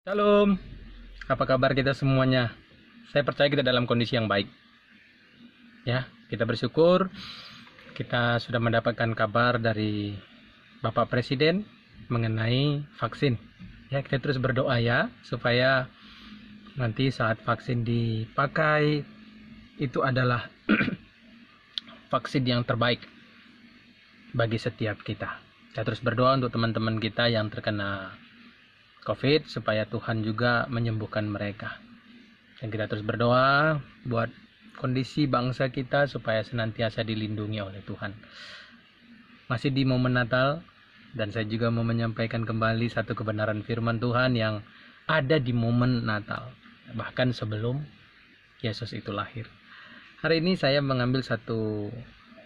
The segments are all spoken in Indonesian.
Shalom, apa kabar kita semuanya? Saya percaya kita dalam kondisi yang baik. Ya, kita bersyukur kita sudah mendapatkan kabar dari Bapak Presiden mengenai vaksin. Ya, kita terus berdoa ya supaya nanti saat vaksin dipakai itu adalah vaksin yang terbaik bagi setiap kita. Kita terus berdoa untuk teman-teman kita yang terkena COVID supaya Tuhan juga menyembuhkan mereka. Dan kita terus berdoa buat kondisi bangsa kita supaya senantiasa dilindungi oleh Tuhan. Masih di momen Natal, dan saya juga mau menyampaikan kembali satu kebenaran firman Tuhan yang ada di momen Natal, bahkan sebelum Yesus itu lahir. Hari ini saya mengambil satu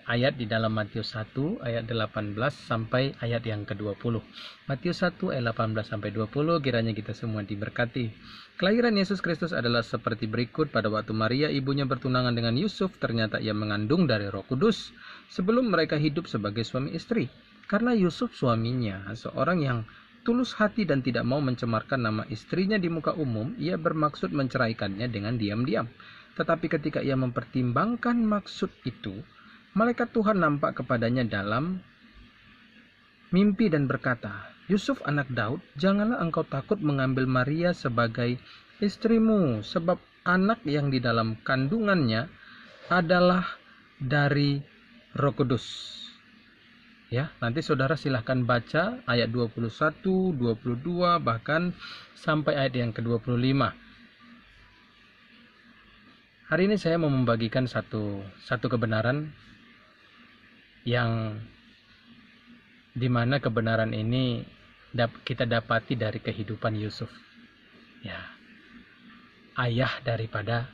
ayat di dalam Matius 1 ayat 18 sampai ayat yang ke-20. Matius 1 ayat 18 sampai 20, kiranya kita semua diberkati. Kelahiran Yesus Kristus adalah seperti berikut. Pada waktu Maria ibunya bertunangan dengan Yusuf, ternyata ia mengandung dari Roh Kudus sebelum mereka hidup sebagai suami istri. Karena Yusuf suaminya seorang yang tulus hati dan tidak mau mencemarkan nama istrinya di muka umum, ia bermaksud menceraikannya dengan diam-diam. Tetapi ketika ia mempertimbangkan maksud itu, malaikat Tuhan nampak kepadanya dalam mimpi dan berkata, "Yusuf anak Daud, janganlah engkau takut mengambil Maria sebagai istrimu, sebab anak yang di dalam kandungannya adalah dari Roh Kudus." Ya, nanti saudara silahkan baca ayat 21, 22, bahkan sampai ayat yang ke-25. Hari ini saya mau membagikan satu kebenaran yang dimana kebenaran ini kita dapati dari kehidupan Yusuf, ya, ayah daripada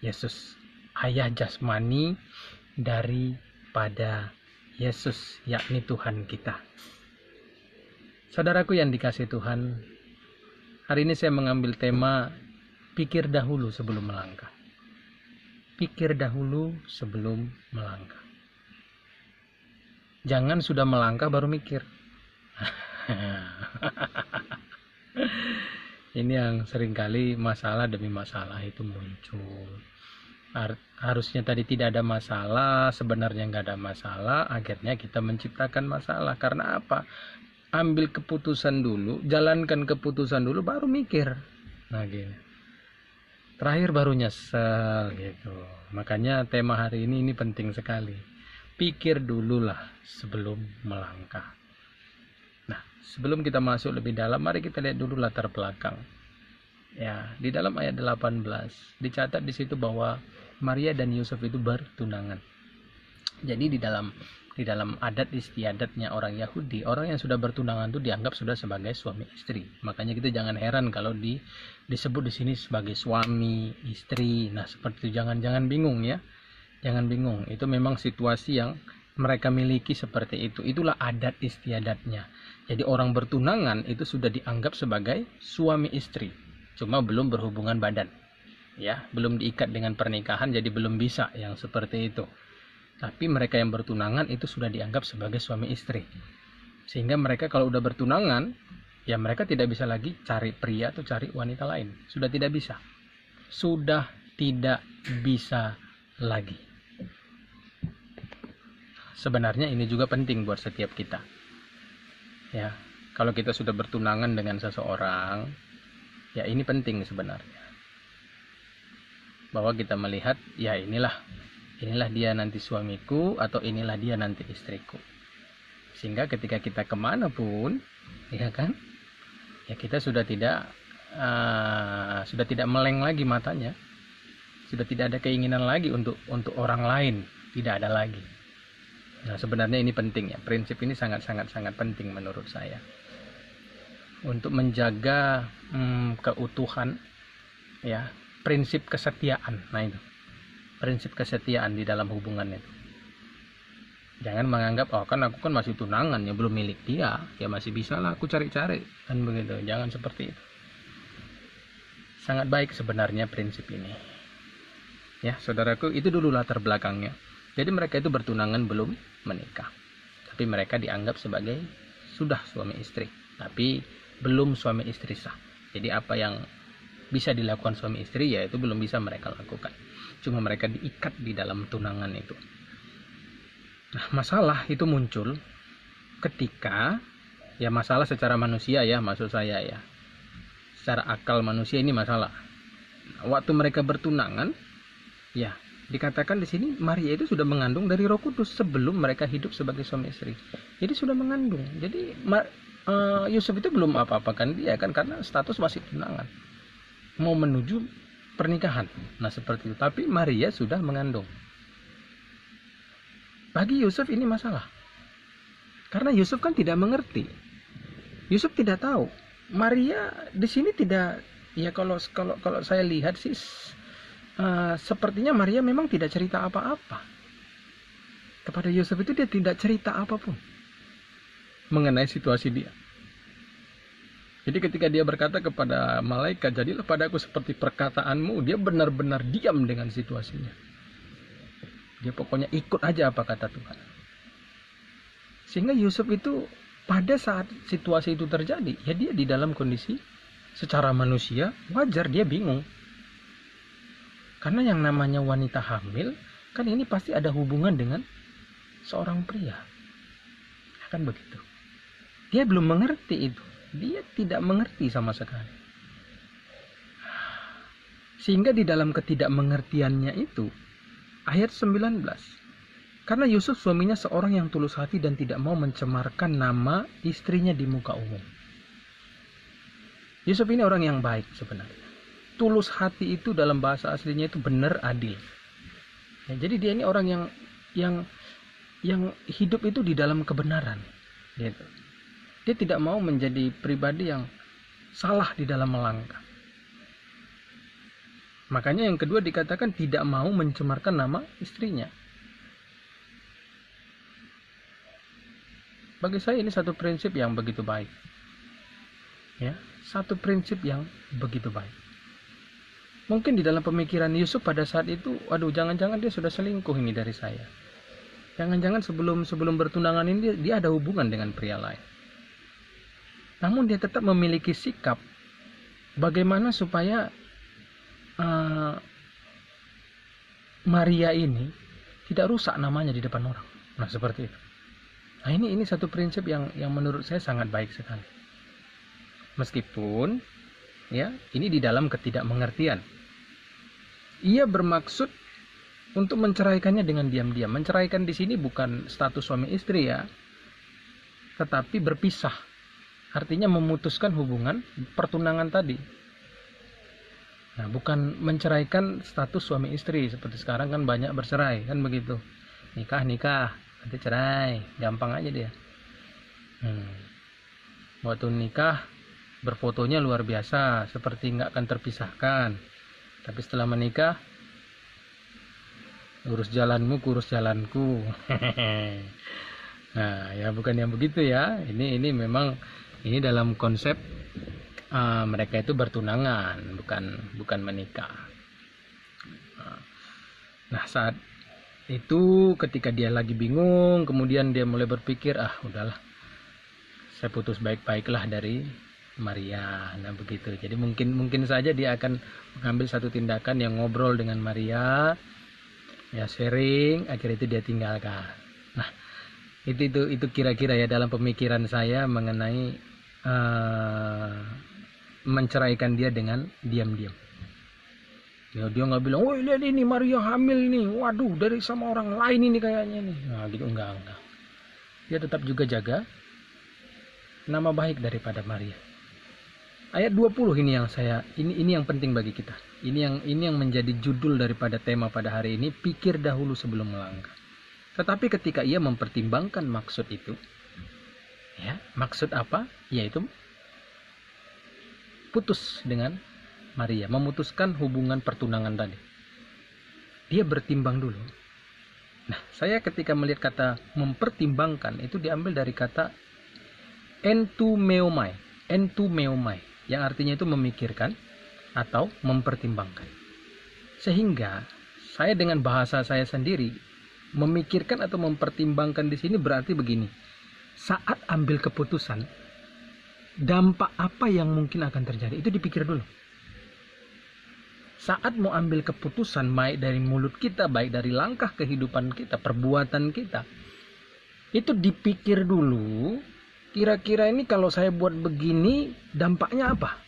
Yesus, ayah jasmani daripada Yesus, yakni Tuhan kita. Saudaraku yang dikasihi Tuhan, hari ini saya mengambil tema pikir dahulu sebelum melangkah. Pikir dahulu sebelum melangkah. Jangan sudah melangkah baru mikir. Ini yang seringkali masalah demi masalah itu muncul. Harusnya tadi tidak ada masalah, sebenarnya nggak ada masalah, akhirnya kita menciptakan masalah. Karena apa? Ambil keputusan dulu, jalankan keputusan dulu, baru mikir. Nah gini. Terakhir baru nyesel gitu. Makanya tema hari ini penting sekali. Pikir dululah sebelum melangkah. Nah, sebelum kita masuk lebih dalam, mari kita lihat dulu latar belakang. Ya, di dalam ayat 18 dicatat di situ bahwa Maria dan Yusuf itu bertunangan. Jadi di dalam adat istiadatnya orang Yahudi, orang yang sudah bertunangan itu dianggap sudah sebagai suami istri. Makanya kita jangan heran kalau disebut di sini sebagai suami istri. Nah, seperti itu jangan bingung ya. Jangan bingung, itu memang situasi yang mereka miliki seperti itu. Itulah adat istiadatnya. Jadi orang bertunangan itu sudah dianggap sebagai suami istri. Cuma belum berhubungan badan. Ya, belum diikat dengan pernikahan, jadi belum bisa yang seperti itu. Tapi mereka yang bertunangan itu sudah dianggap sebagai suami istri. Sehingga mereka kalau udah bertunangan, ya mereka tidak bisa lagi cari pria atau cari wanita lain. Sudah tidak bisa. Sudah tidak bisa lagi. Sebenarnya ini juga penting buat setiap kita. Ya, kalau kita sudah bertunangan dengan seseorang, ya ini penting sebenarnya. Bahwa kita melihat, ya inilah dia nanti suamiku atau inilah dia nanti istriku. Sehingga ketika kita kemana pun, ya kan, ya kita sudah tidak meleng lagi matanya, sudah tidak ada keinginan lagi untuk orang lain, tidak ada lagi. Nah, sebenarnya ini penting ya, prinsip ini sangat penting menurut saya untuk menjaga keutuhan, ya, prinsip kesetiaan. Nah itu prinsip kesetiaan di dalam hubungan itu. Jangan menganggap kan aku kan masih tunangan ya, belum milik dia, ya masih bisa lah aku cari-cari, kan begitu. Jangan seperti itu. Sangat baik sebenarnya prinsip ini. Ya, saudaraku, itu dulu latar belakangnya. Jadi mereka itu bertunangan belum menikah, tapi mereka dianggap sebagai sudah suami istri, tapi belum suami istri sah. Jadi apa yang bisa dilakukan suami istri ya itu belum bisa mereka lakukan. Cuma mereka diikat di dalam tunangan itu. Nah, masalah itu muncul ketika ya masalah secara manusia ya, maksud saya ya. Secara akal manusia ini masalah. Nah, waktu mereka bertunangan ya dikatakan di sini Maria itu sudah mengandung dari Roh Kudus sebelum mereka hidup sebagai suami istri. Jadi sudah mengandung. Jadi Yusuf itu belum apa-apakan dia kan karena status masih tunangan. Mau menuju pernikahan. Nah, seperti itu. Tapi Maria sudah mengandung. Bagi Yusuf ini masalah. Karena Yusuf kan tidak mengerti. Yusuf tidak tahu. Maria di sini tidak ya kalau saya lihat sih sepertinya Maria memang tidak cerita apa-apa. Kepada Yusuf itu dia tidak cerita apapun mengenai situasi dia. Jadi ketika dia berkata kepada malaikat, jadilah padaku seperti perkataanmu, dia benar-benar diam dengan situasinya. Dia pokoknya ikut aja apa kata Tuhan. Sehingga Yusuf itu pada saat situasi itu terjadi, ya dia di dalam kondisi secara manusia wajar dia bingung. Karena yang namanya wanita hamil, kan ini pasti ada hubungan dengan seorang pria. Kan begitu. Dia belum mengerti itu. Dia tidak mengerti sama sekali. Sehingga di dalam ketidakmengertiannya itu, ayat 19. Karena Yusuf suaminya seorang yang tulus hati dan tidak mau mencemarkan nama istrinya di muka umum. Yusuf ini orang yang baik sebenarnya. Tulus hati itu dalam bahasa aslinya itu benar adil. Ya, jadi dia ini orang yang hidup itu di dalam kebenaran. Gitu. Dia tidak mau menjadi pribadi yang salah di dalam melangkah. Makanya yang kedua dikatakan tidak mau mencemarkan nama istrinya. Bagi saya ini satu prinsip yang begitu baik. Ya, satu prinsip yang begitu baik. Mungkin di dalam pemikiran Yusuf pada saat itu, waduh jangan-jangan dia sudah selingkuh ini dari saya. Jangan-jangan sebelum bertunangan ini dia ada hubungan dengan pria lain. Namun dia tetap memiliki sikap bagaimana supaya Maria ini tidak rusak namanya di depan orang. Nah, seperti itu. Nah, ini satu prinsip yang menurut saya sangat baik sekali. Meskipun ya, ini di dalam ketidakmengertian. Ia bermaksud untuk menceraikannya dengan diam-diam. Menceraikan di sini bukan status suami istri ya, tetapi berpisah. Artinya memutuskan hubungan pertunangan tadi. Nah, bukan menceraikan status suami istri seperti sekarang kan banyak bercerai kan begitu. Nikah nanti cerai, gampang aja dia. Waktu nikah berfotonya luar biasa, seperti nggak akan terpisahkan. Tapi setelah menikah, urus jalanmu, kurus jalanku. Nah, ya bukan yang begitu ya. Ini memang ini dalam konsep mereka itu bertunangan, bukan menikah. Nah, saat itu ketika dia lagi bingung, kemudian dia mulai berpikir, udahlah, saya putus baik-baiklah dari Maria. Nah, begitu. Jadi mungkin saja dia akan mengambil satu tindakan yang ngobrol dengan Maria, ya sharing, akhirnya itu dia tinggalkan. Nah, itu kira-kira ya dalam pemikiran saya mengenai menceraikan dia dengan diam-diam. Ya, dia nggak bilang, "Woi, lihat ini Maria hamil nih. Waduh, dari sama orang lain ini kayaknya nih." Nah, gitu enggak. Dia tetap juga jaga nama baik daripada Maria. Ayat 20 ini yang penting bagi kita. Ini yang menjadi judul daripada tema pada hari ini, pikir dahulu sebelum melangkah. Tetapi ketika ia mempertimbangkan maksud itu, ya, maksud apa? Yaitu putus dengan Maria, memutuskan hubungan pertunangan tadi. Dia bertimbang dulu. Nah, saya ketika melihat kata mempertimbangkan itu diambil dari kata entumeomai, yang artinya itu memikirkan atau mempertimbangkan. Sehingga saya dengan bahasa saya sendiri memikirkan atau mempertimbangkan di sini berarti begini. Saat ambil keputusan, dampak apa yang mungkin akan terjadi, itu dipikir dulu. Saat mau ambil keputusan, baik dari mulut kita, baik dari langkah kehidupan kita, perbuatan kita, itu dipikir dulu, kira-kira ini kalau saya buat begini, dampaknya apa?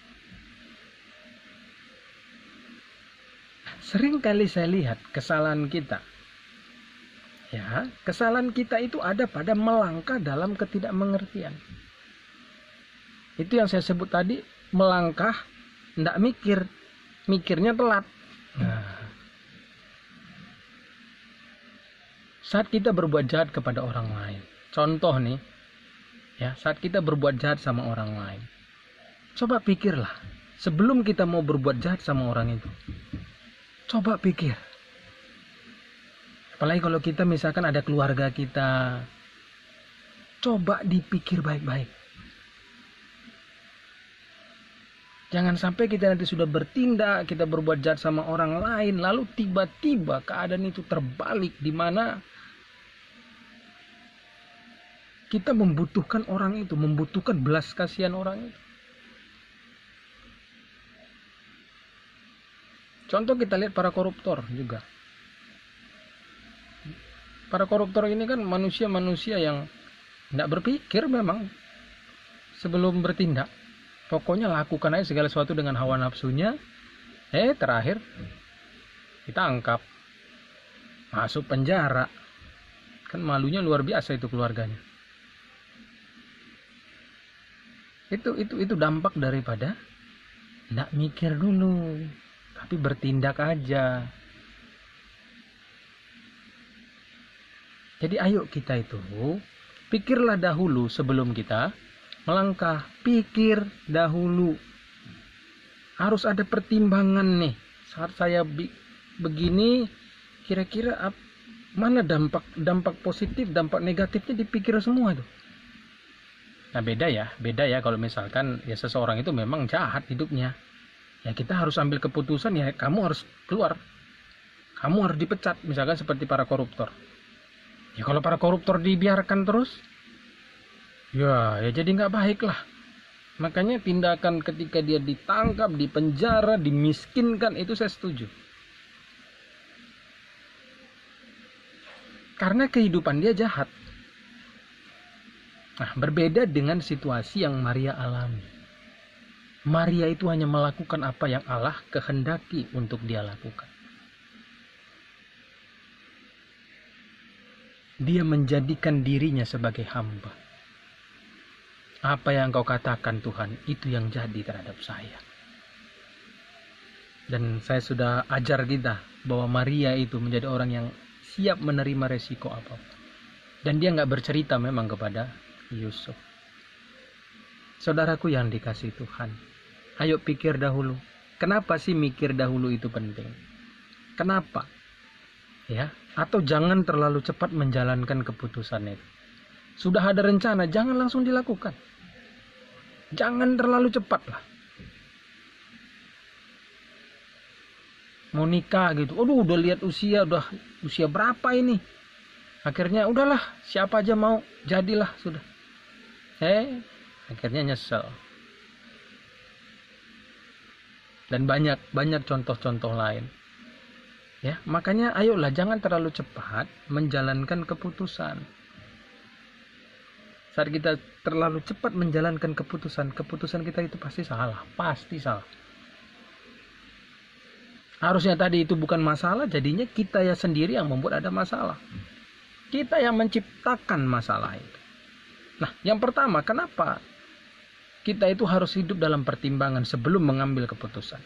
Sering kali saya lihat kesalahan kita. Ya, kesalahan kita itu ada pada melangkah dalam ketidakmengertian. Itu yang saya sebut tadi, melangkah, tidak mikir. Mikirnya telat. Nah, saat kita berbuat jahat kepada orang lain, contoh nih, ya, saat kita berbuat jahat sama orang lain, coba pikirlah sebelum kita mau berbuat jahat sama orang itu. Coba pikir. Apalagi kalau kita misalkan ada keluarga kita, coba dipikir baik-baik. Jangan sampai kita nanti sudah bertindak, kita berbuat jahat sama orang lain, lalu tiba-tiba keadaan itu terbalik, di mana kita membutuhkan orang itu, membutuhkan belas kasihan orang itu. Contoh kita lihat para koruptor juga. Para koruptor ini kan manusia-manusia yang tidak berpikir memang sebelum bertindak. Pokoknya lakukan aja segala sesuatu dengan hawa nafsunya. Terakhir ditangkap, masuk penjara. Kan malunya luar biasa itu keluarganya. Itu dampak daripada tidak mikir dulu, tapi bertindak aja. Jadi ayo kita itu pikirlah dahulu sebelum kita melangkah. Pikir dahulu. Harus ada pertimbangan nih. Saat saya begini, kira-kira mana dampak positif, dampak negatifnya dipikir semua tuh. Nah beda ya kalau misalkan ya seseorang itu memang jahat hidupnya. Ya kita harus ambil keputusan, ya kamu harus keluar. Kamu harus dipecat, misalkan seperti para koruptor. Ya kalau para koruptor dibiarkan terus, ya jadi nggak baik lah. Makanya tindakan ketika dia ditangkap, dipenjara, dimiskinkan, itu saya setuju. Karena kehidupan dia jahat. Nah, berbeda dengan situasi yang Maria alami. Maria itu hanya melakukan apa yang Allah kehendaki untuk dia lakukan. Dia menjadikan dirinya sebagai hamba. Apa yang kau katakan Tuhan, itu yang jadi terhadap saya. Dan saya sudah ajar kita bahwa Maria itu menjadi orang yang siap menerima resiko apapun. Dan dia nggak bercerita memang kepada Yusuf. Saudaraku yang dikasihi Tuhan, ayo pikir dahulu. Kenapa sih mikir dahulu itu penting? Kenapa? Ya, atau jangan terlalu cepat menjalankan keputusan itu. Sudah ada rencana, jangan langsung dilakukan. Jangan terlalu cepat lah. Mau nikah gitu, udah lihat usia berapa ini. Akhirnya udahlah, siapa aja mau, jadilah sudah. Akhirnya nyesel. Dan banyak contoh-contoh lain. Ya, makanya ayolah jangan terlalu cepat menjalankan keputusan. Saat kita terlalu cepat menjalankan keputusan kita itu pasti salah. Harusnya tadi itu bukan masalah, jadinya kita ya sendiri yang membuat ada masalah. Kita yang menciptakan masalah itu. Nah, yang pertama, kenapa kita itu harus hidup dalam pertimbangan sebelum mengambil keputusan?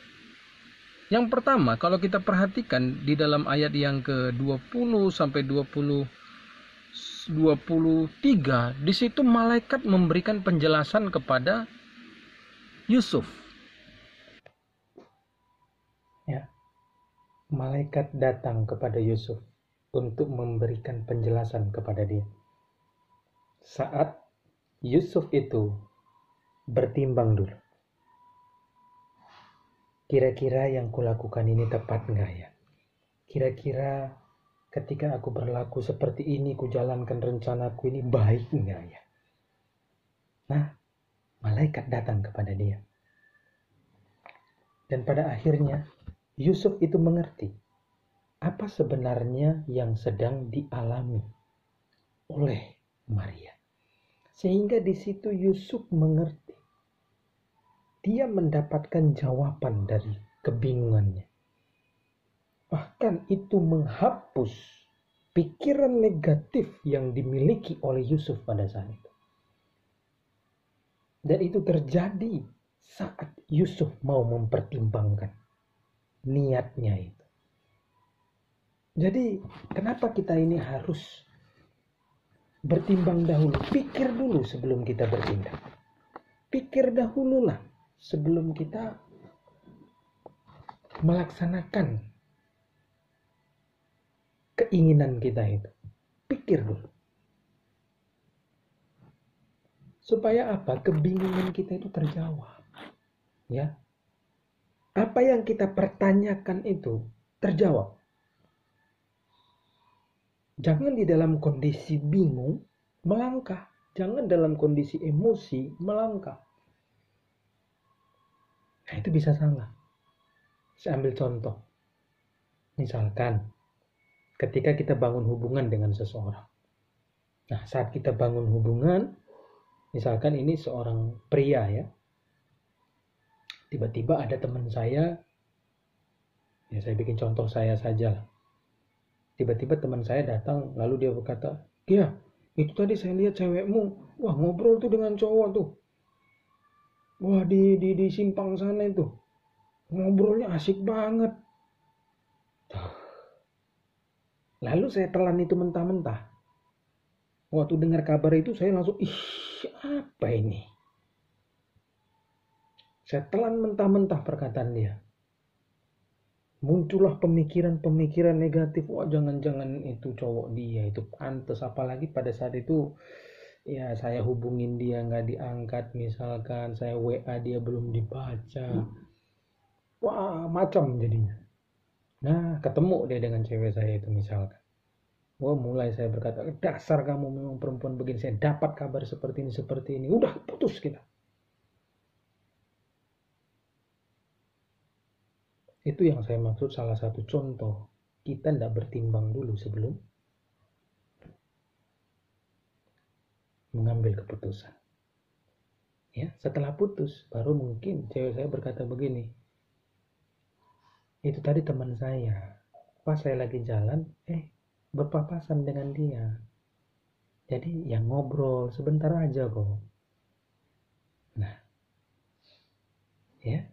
Yang pertama, kalau kita perhatikan di dalam ayat yang ke-20 sampai 23, di situ malaikat memberikan penjelasan kepada Yusuf. Ya. Malaikat datang kepada Yusuf untuk memberikan penjelasan kepada dia. Saat Yusuf itu bertimbang dulu. Kira-kira yang kulakukan ini tepat enggak ya? Kira-kira ketika aku berlaku seperti ini, ku jalankan rencanaku ini baik enggak ya? Nah, malaikat datang kepada dia. Dan pada akhirnya Yusuf itu mengerti apa sebenarnya yang sedang dialami oleh Maria. Sehingga di situ Yusuf mengerti. Dia mendapatkan jawaban dari kebingungannya. Bahkan itu menghapus pikiran negatif yang dimiliki oleh Yusuf pada saat itu. Dan itu terjadi saat Yusuf mau mempertimbangkan niatnya itu. Jadi kenapa kita ini harus bertimbang dahulu? Pikir dulu sebelum kita bertindak. Pikir dahululah sebelum kita melaksanakan keinginan kita itu. Pikir dulu. Supaya apa? Kebingungan kita itu terjawab. Ya. Apa yang kita pertanyakan itu terjawab. Jangan di dalam kondisi bingung melangkah. Jangan dalam kondisi emosi melangkah. Nah, itu bisa salah. Saya ambil contoh. Misalkan ketika kita bangun hubungan dengan seseorang. Nah, saat kita bangun hubungan, misalkan ini seorang pria ya. Tiba-tiba ada teman saya, ya saya bikin contoh saya saja lah. Tiba-tiba teman saya datang, lalu dia berkata, "Ya, itu tadi saya lihat cewekmu, wah ngobrol tuh dengan cowok tuh. Wah di simpang sana itu. Ngobrolnya asik banget." Lalu saya telan itu mentah-mentah. Waktu dengar kabar itu saya langsung, apa ini? Saya telan mentah-mentah perkataan dia. Muncullah pemikiran-pemikiran negatif. Wah, jangan-jangan itu cowok dia, itu pantas. Apalagi pada saat itu, ya saya hubungin dia nggak diangkat. Misalkan saya WA dia belum dibaca. Wah, macam jadinya. Nah, ketemu dia dengan cewek saya itu misalkan. Wah, mulai saya berkata, dasar kamu memang perempuan begini. Saya dapat kabar seperti ini. Udah, putus kita. Itu yang saya maksud salah satu contoh. Kita tidak bertimbang dulu sebelum mengambil keputusan. Ya, setelah putus, baru mungkin cewek saya berkata begini. Itu tadi teman saya. Pas saya lagi jalan, berpapasan dengan dia. Jadi yang ngobrol sebentar aja kok. Nah, ya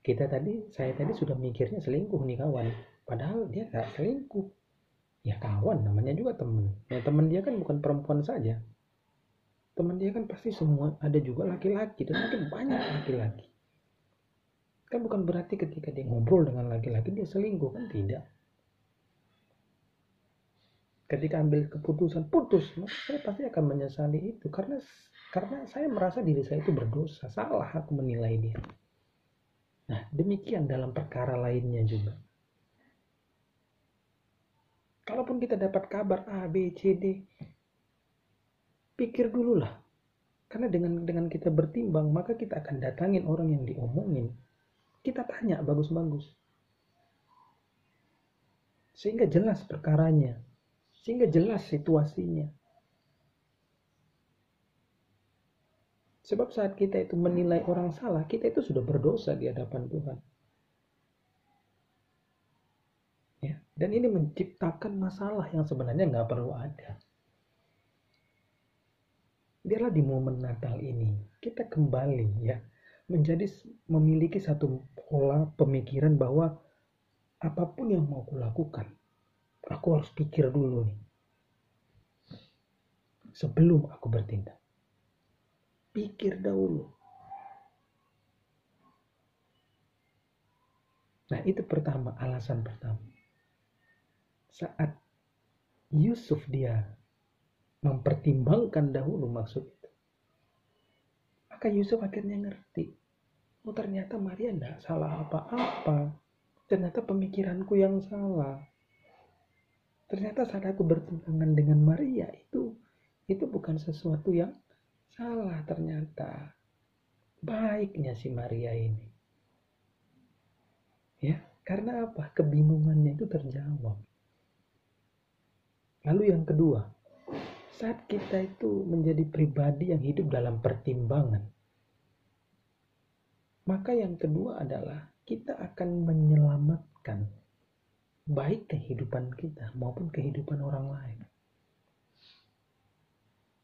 saya tadi sudah mikirnya selingkuh nih kawan. Padahal dia nggak selingkuh. Ya kawan, namanya juga teman. Ya teman dia kan bukan perempuan saja. Teman dia kan pasti semua ada juga laki-laki dan mungkin banyak laki-laki. Kan bukan berarti ketika dia ngobrol dengan laki-laki dia selingkuh, kan tidak. Ketika ambil keputusan putus, maka saya pasti akan menyesali itu karena saya merasa diri saya itu berdosa, salah aku menilai dia. Nah, demikian dalam perkara lainnya juga. Kalaupun kita dapat kabar A, B, C, D, pikir dulu lah. Karena dengan kita bertimbang, maka kita akan datangin orang yang diomongin. Kita tanya bagus-bagus. Sehingga jelas perkaranya. Sehingga jelas situasinya. Sebab saat kita itu menilai orang salah, kita itu sudah berdosa di hadapan Tuhan. Ya, dan ini menciptakan masalah yang sebenarnya nggak perlu ada. Biarlah di momen Natal ini kita kembali ya memiliki satu pola pemikiran bahwa apapun yang mau kulakukan, aku harus pikir dulu nih sebelum aku bertindak. Pikir dahulu. Nah, itu pertama, alasan pertama. Saat Yusuf dia mempertimbangkan dahulu maksud itu, maka Yusuf akhirnya ngerti. Oh, ternyata Maria enggak salah apa-apa. Ternyata pemikiranku yang salah. Ternyata saat aku bertentangan dengan Maria itu bukan sesuatu yang salah ternyata. baiknya si Maria ini. Ya, karena apa? Kebingungannya itu terjawab. Lalu yang kedua, saat kita itu menjadi pribadi yang hidup dalam pertimbangan, maka yang kedua adalah kita akan menyelamatkan baik kehidupan kita maupun kehidupan orang lain.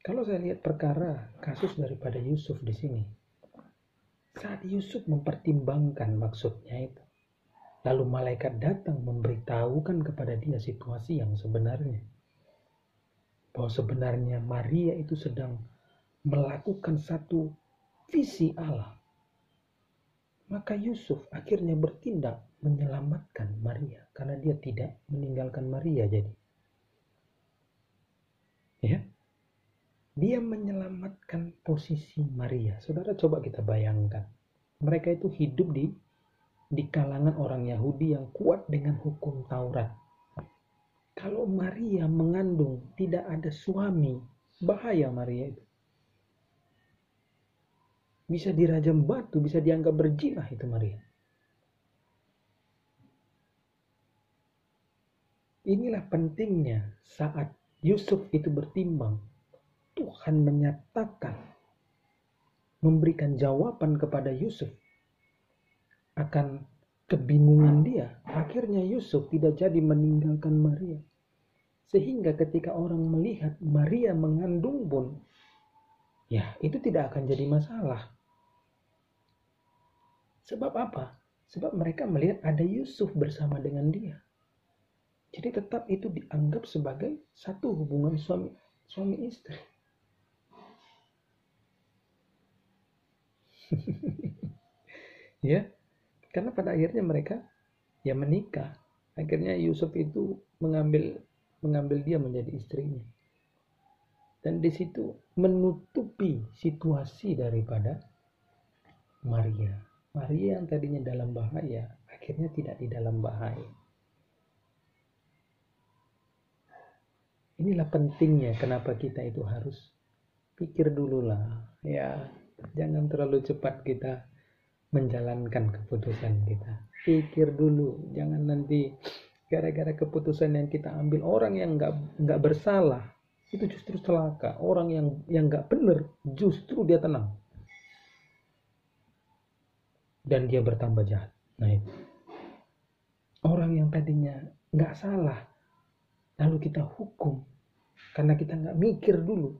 Kalau saya lihat perkara kasus daripada Yusuf di sini, saat Yusuf mempertimbangkan maksudnya itu, lalu malaikat datang memberitahukan kepada dia situasi yang sebenarnya, bahwa sebenarnya Maria itu sedang melakukan satu visi Allah. Maka Yusuf akhirnya bertindak menyelamatkan Maria karena dia tidak meninggalkan Maria jadi. Ya. Dia menyelamatkan posisi Maria. Saudara coba kita bayangkan. Mereka itu hidup di kalangan orang Yahudi yang kuat dengan hukum Taurat. Kalau Maria mengandung tidak ada suami, bahaya Maria itu. Bisa dirajam batu, bisa dianggap berzinah itu Maria. Inilah pentingnya saat Yusuf itu bertimbang, Tuhan menyatakan, memberikan jawaban kepada Yusuf akan kebingungan dia. Akhirnya Yusuf tidak jadi meninggalkan Maria. Sehingga ketika orang melihat Maria mengandung pun, ya itu tidak akan jadi masalah. Sebab apa? Sebab mereka melihat ada Yusuf bersama dengan dia. Jadi tetap itu dianggap sebagai satu hubungan suami istri. Ya, karena pada akhirnya mereka ya menikah. Akhirnya Yusuf itu mengambil dia menjadi istrinya. Dan di situ menutupi situasi daripada Maria. Maria yang tadinya dalam bahaya, akhirnya tidak di dalam bahaya. Inilah pentingnya kenapa kita itu harus pikir dulu lah. Ya, jangan terlalu cepat kita menjalankan keputusan kita. Pikir dulu, jangan nanti gara-gara keputusan yang kita ambil orang yang nggak bersalah itu justru celaka. Orang yang nggak benar justru dia tenang. Dan dia bertambah jahat. Nah itu. Orang yang tadinya nggak salah, lalu kita hukum karena kita nggak mikir dulu.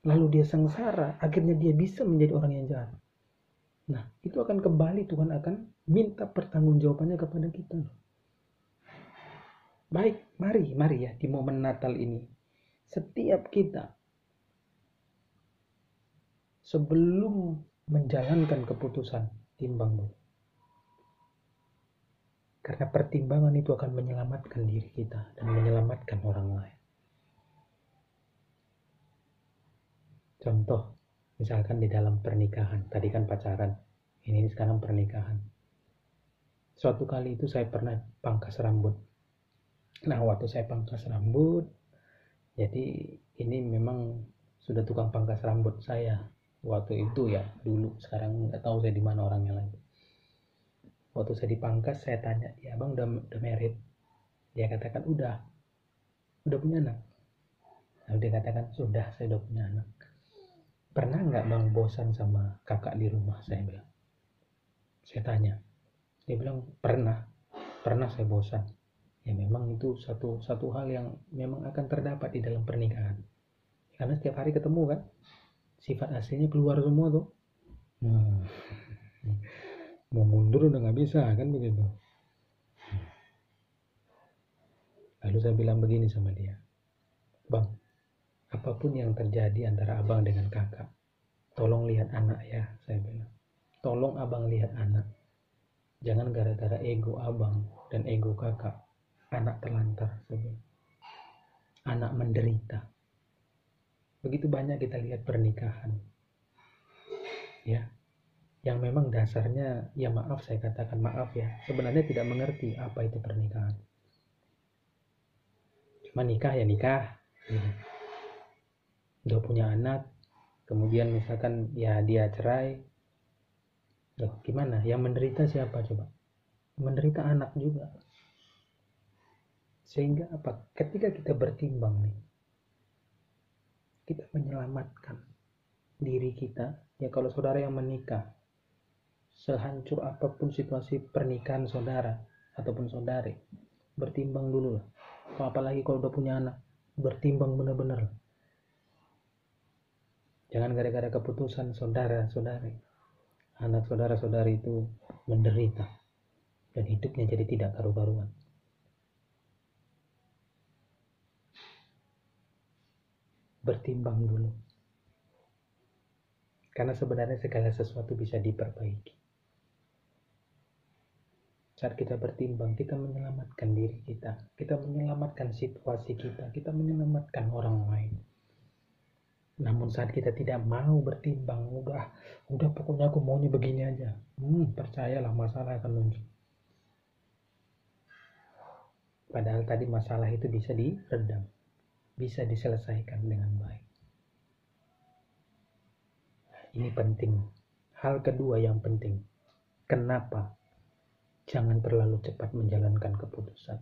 Lalu dia sengsara, akhirnya dia bisa menjadi orang yang jahat. Nah, itu akan kembali Tuhan akan minta pertanggungjawabannya kepada kita. Baik, mari ya di momen Natal ini. Setiap kita sebelum menjalankan keputusan, timbang dulu. Karena pertimbangan itu akan menyelamatkan diri kita dan menyelamatkan orang lain. Contoh, misalkan di dalam pernikahan, tadi kan pacaran, ini sekarang pernikahan. Suatu kali itu saya pernah pangkas rambut. Nah, waktu saya pangkas rambut, jadi ini memang sudah tukang pangkas rambut saya waktu itu ya, dulu. Sekarang nggak tahu saya di mana orangnya lagi. Waktu saya dipangkas, saya tanya, ya abang udah married? Dia katakan udah punya anak. Lalu dia katakan sudah, saya udah punya anak. Pernah nggak bang bosan sama kakak di rumah? Saya bilang. Saya tanya. Dia bilang pernah saya bosan. Ya memang itu satu hal yang memang akan terdapat di dalam pernikahan. Karena setiap hari ketemu kan, sifat aslinya keluar semua tuh. Mau mundur udah nggak bisa kan begitu. Lalu saya bilang begini sama dia, bang, apapun yang terjadi antara abang dengan kakak, tolong lihat anak ya, saya bilang. Tolong abang lihat anak. Jangan gara-gara ego abang dan ego kakak, anak terlantar, saya bilang. Anak menderita. Begitu banyak kita lihat pernikahan. Ya, yang memang dasarnya, ya maaf saya katakan maaf ya, sebenarnya tidak mengerti apa itu pernikahan. Cuma nikah ya nikah, udah punya anak, kemudian misalkan ya dia cerai, loh gimana? Yang menderita siapa coba? Menderita anak juga. Sehingga apa? Ketika kita bertimbang nih, kita menyelamatkan diri kita. Ya kalau saudara yang menikah, sehancur apapun situasi pernikahan saudara ataupun saudari, bertimbang dulu lah. Apalagi kalau udah punya anak, bertimbang benar-benar. Jangan gara-gara keputusan saudara-saudari, anak saudara-saudari itu menderita dan hidupnya jadi tidak karu-karuan. Bertimbang dulu. Karena sebenarnya segala sesuatu bisa diperbaiki. Saat kita bertimbang, kita menyelamatkan diri kita menyelamatkan situasi kita menyelamatkan orang lain. Namun saat kita tidak mau bertimbang, udah pokoknya aku maunya begini aja. Percayalah masalah akan muncul. Padahal tadi masalah itu bisa diredam, bisa diselesaikan dengan baik. Ini penting. Hal kedua yang penting, kenapa jangan terlalu cepat menjalankan keputusan?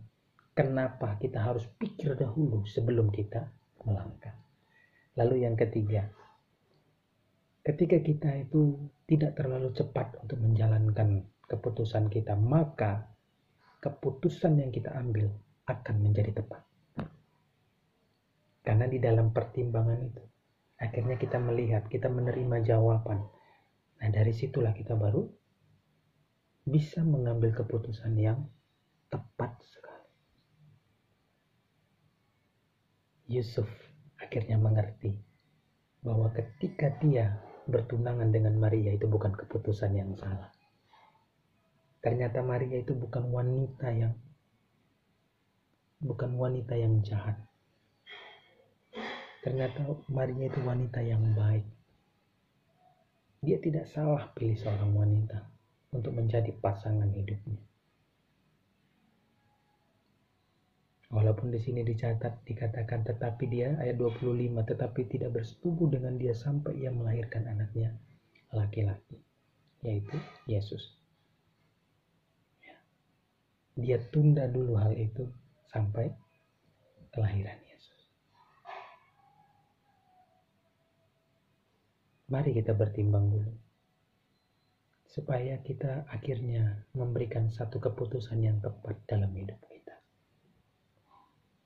Kenapa kita harus pikir dahulu sebelum kita melangkah? Lalu yang ketiga, ketika kita itu tidak terlalu cepat untuk menjalankan keputusan kita, maka keputusan yang kita ambil akan menjadi tepat. Karena di dalam pertimbangan itu, akhirnya kita melihat, kita menerima jawaban. Nah dari situlah kita baru bisa mengambil keputusan yang tepat sekali. Yusuf akhirnya mengerti bahwa ketika dia bertunangan dengan Maria itu bukan keputusan yang salah. Ternyata Maria itu bukan wanita yang jahat. Ternyata Maria itu wanita yang baik. Dia tidak salah pilih seorang wanita untuk menjadi pasangan hidupnya. Walaupun di sini dikatakan tetapi dia ayat 25 tetapi tidak bersetubuh dengan dia sampai ia melahirkan anaknya laki-laki, yaitu Yesus. Dia tunda dulu hal itu sampai kelahiran Yesus. Mari kita bertimbang dulu supaya kita akhirnya memberikan satu keputusan yang tepat dalam hidup kita.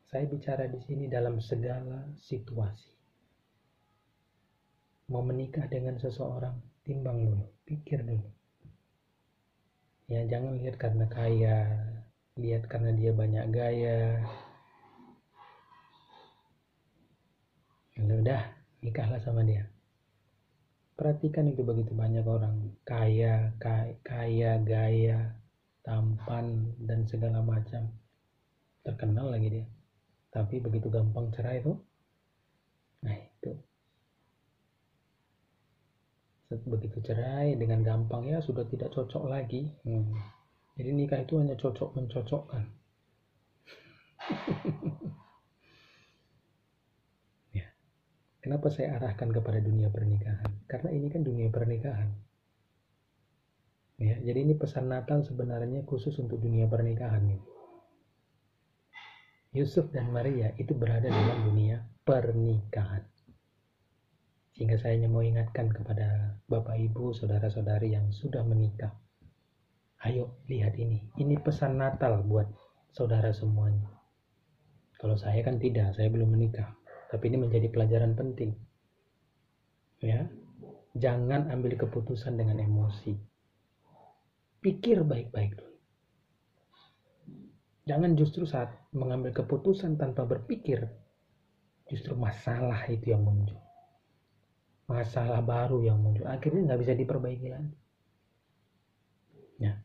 Saya bicara di sini dalam segala situasi. Mau menikah dengan seseorang, timbang dulu, pikir dulu. Ya, jangan lihat karena kaya, lihat karena dia banyak gaya. Udah, nikahlah sama dia. Perhatikan itu begitu banyak orang kaya, gaya, tampan dan segala macam. Terkenal lagi dia. Tapi begitu gampang cerai tuh. Nah itu. Begitu cerai dengan gampang ya sudah tidak cocok lagi. Jadi nikah itu hanya cocok mencocokkan. Ya. Kenapa saya arahkan kepada dunia pernikahan? Karena ini kan dunia pernikahan. Ya, jadi ini pesan Natal sebenarnya khusus untuk dunia pernikahan nih. Yusuf dan Maria itu berada dalam dunia pernikahan. Sehingga saya hanya mau ingatkan kepada Bapak Ibu, saudara-saudari yang sudah menikah. Ayo lihat ini. Ini pesan Natal buat saudara semuanya. Kalau saya kan tidak, saya belum menikah. Tapi ini menjadi pelajaran penting. Ya, jangan ambil keputusan dengan emosi. Pikir baik-baik dulu. Jangan justru saat mengambil keputusan tanpa berpikir, justru masalah itu yang muncul. Masalah baru yang muncul. Akhirnya nggak bisa diperbaiki lagi. Ya.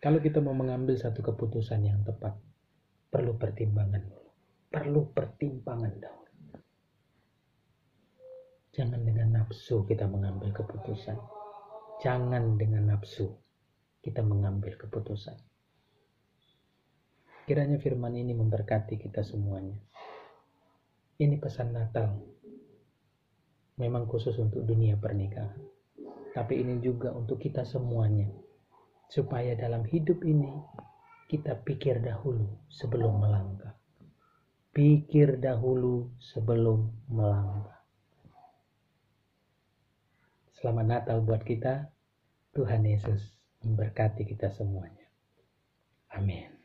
Kalau kita mau mengambil satu keputusan yang tepat, perlu pertimbangan dulu. Perlu pertimbangan dahulu. Jangan dengan nafsu kita mengambil keputusan. Jangan dengan nafsu kita mengambil keputusan. Kiranya firman ini memberkati kita semuanya. Ini pesan Natal memang khusus untuk dunia pernikahan. Tapi ini juga untuk kita semuanya. Supaya dalam hidup ini kita pikir dahulu sebelum melangkah. Pikir dahulu sebelum melangkah. Selamat Natal buat kita. Tuhan Yesus memberkati kita semuanya. Amin.